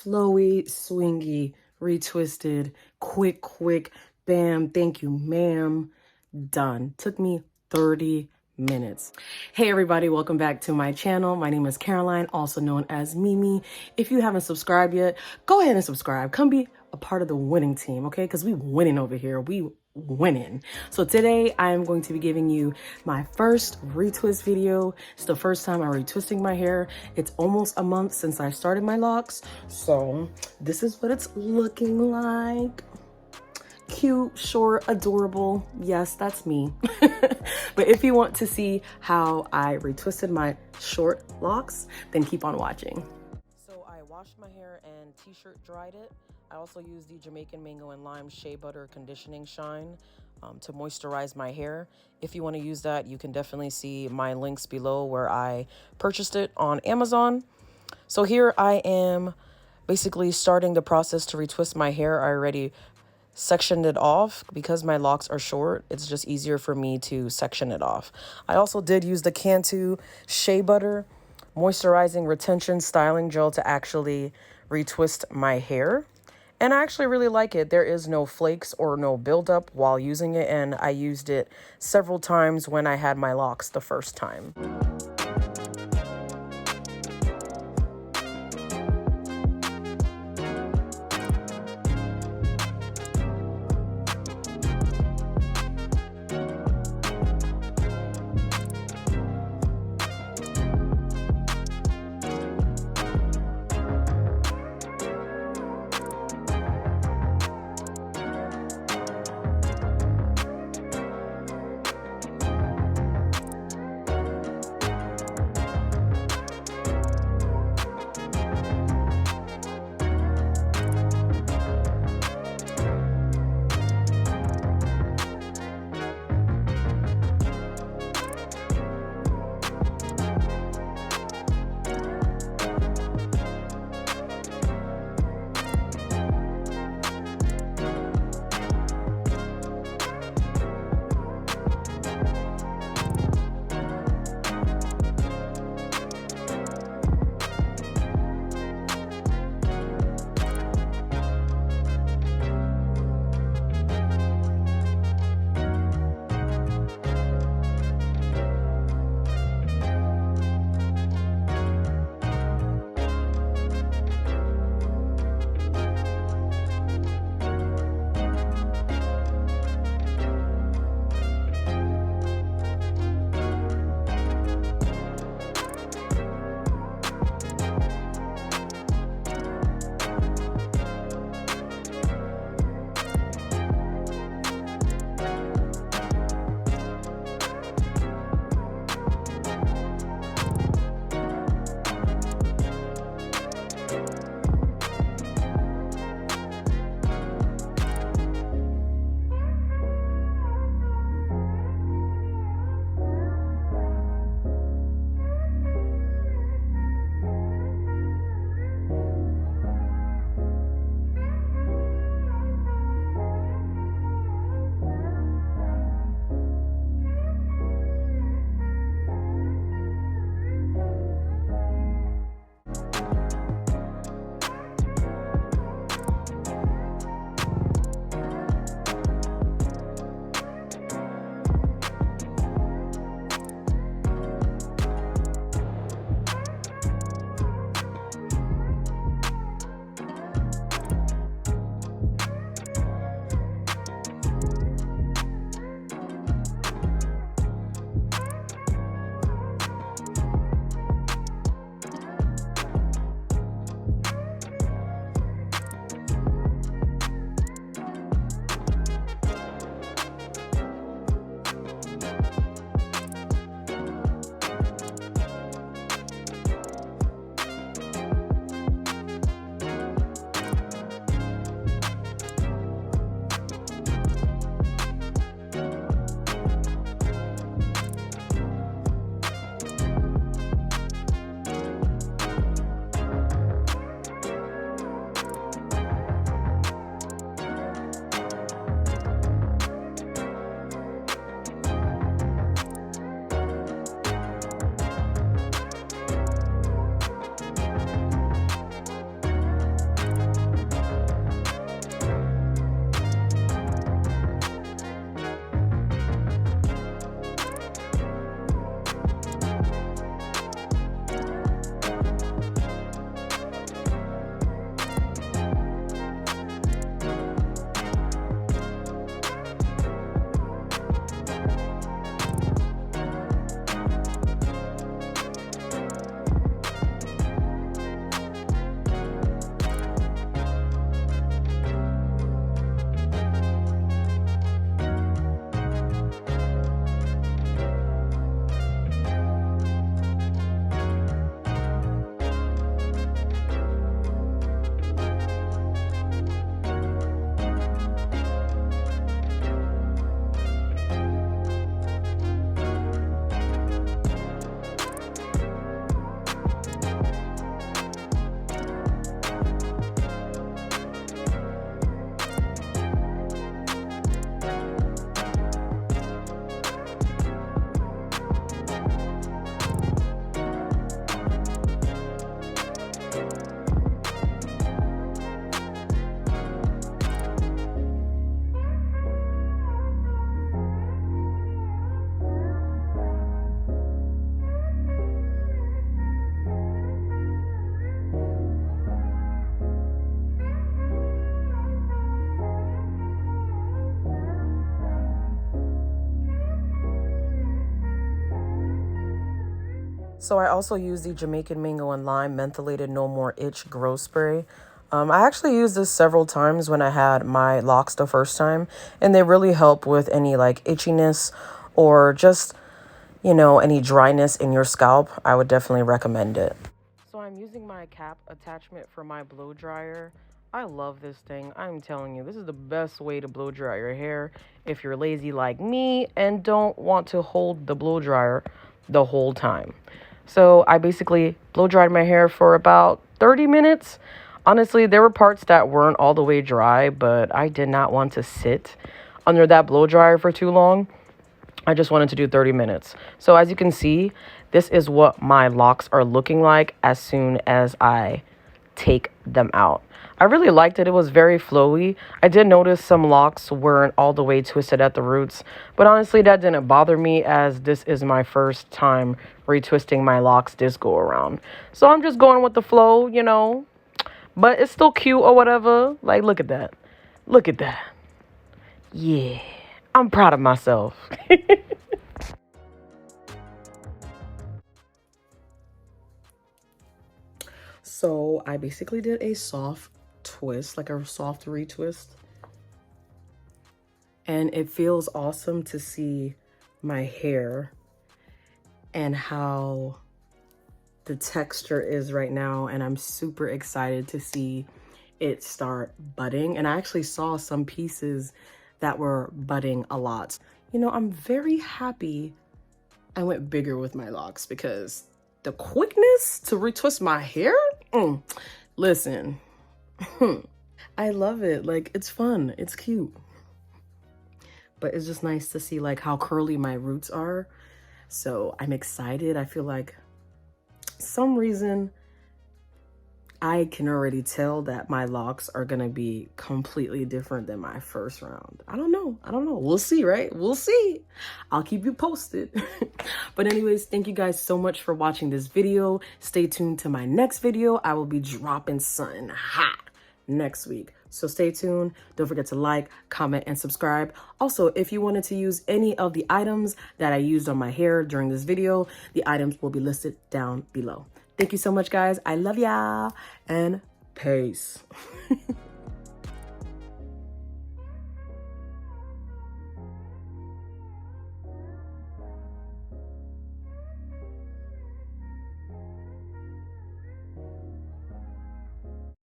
flowy, swingy, retwisted, quick, bam, thank you, ma'am, done. Took me 30 minutes. Hey everybody, welcome back to my channel. My name is Caroline, also known as Mimi. If you haven't subscribed yet, go ahead and subscribe. Come be a part of the winning team, okay? Because we winning over here. We winning. So today I am going to be giving you my first retwist video. It's the first time I'm retwisting my hair. It's almost a month since I started my locks. So this is what it's looking like. Cute, short, adorable. Yes, that's me. But if you want to see how I retwisted my short locks, then keep on watching. So I washed my hair and t-shirt dried it. I also used the Jamaican Mango and Lime Shea Butter Conditioning Shine to moisturize my hair. If you want to use that, you can definitely see my links below where I purchased it on Amazon. So here I am basically starting the process to retwist my hair. I already sectioned it off because my locks are short. It's just easier for me to section it off. I also did use the Cantu Shea Butter Moisturizing Retention Styling Gel to actually retwist my hair. And I actually really like it. There is no flakes or no buildup while using it, and I used it several times when I had my locks the first time. So I also use the Jamaican mango and lime mentholated no more itch grow spray. I actually used this several times when I had my locks the first time, and they really help with any like itchiness or just, you know, any dryness in your scalp. I would definitely recommend it. So I'm using my cap attachment for my blow dryer. I love this thing. I'm telling you, this is the best way to blow dry your hair if you're lazy like me and don't want to hold the blow dryer the whole time. So I basically blow dried my hair for about 30 minutes. Honestly, there were parts that weren't all the way dry, but I did not want to sit under that blow dryer for too long. I just wanted to do 30 minutes. So as you can see, this is what my locks are looking like as soon as I take them out. I really liked it. It was very flowy. I did notice some locks weren't all the way twisted at the roots, but honestly, that didn't bother me as this is my first time retwisting my locks this go around. So I'm just going with the flow, you know, but it's still cute or whatever. Like, look at that. Look at that. Yeah, I'm proud of myself. So I basically did a soft twist, like a soft retwist. And it feels awesome to see my hair and how the texture is right now. And I'm super excited to see it start budding. And I actually saw some pieces that were budding a lot. You know, I'm very happy I went bigger with my locks because the quickness to retwist my hair, listen, I love it. Like, it's fun, it's cute. But it's just nice to see like how curly my roots are. So I'm excited. I feel like some reason I can already tell that my locks are gonna be completely different than my first round. I don't know. We'll see, right? We'll see. I'll keep you posted. But anyways, thank you guys so much for watching this video. Stay tuned to my next video. I will be dropping something hot next week. So stay tuned. Don't forget to like, comment, and subscribe. Also, if you wanted to use any of the items that I used on my hair during this video, the items will be listed down below. Thank you so much, guys. I love y'all, and peace.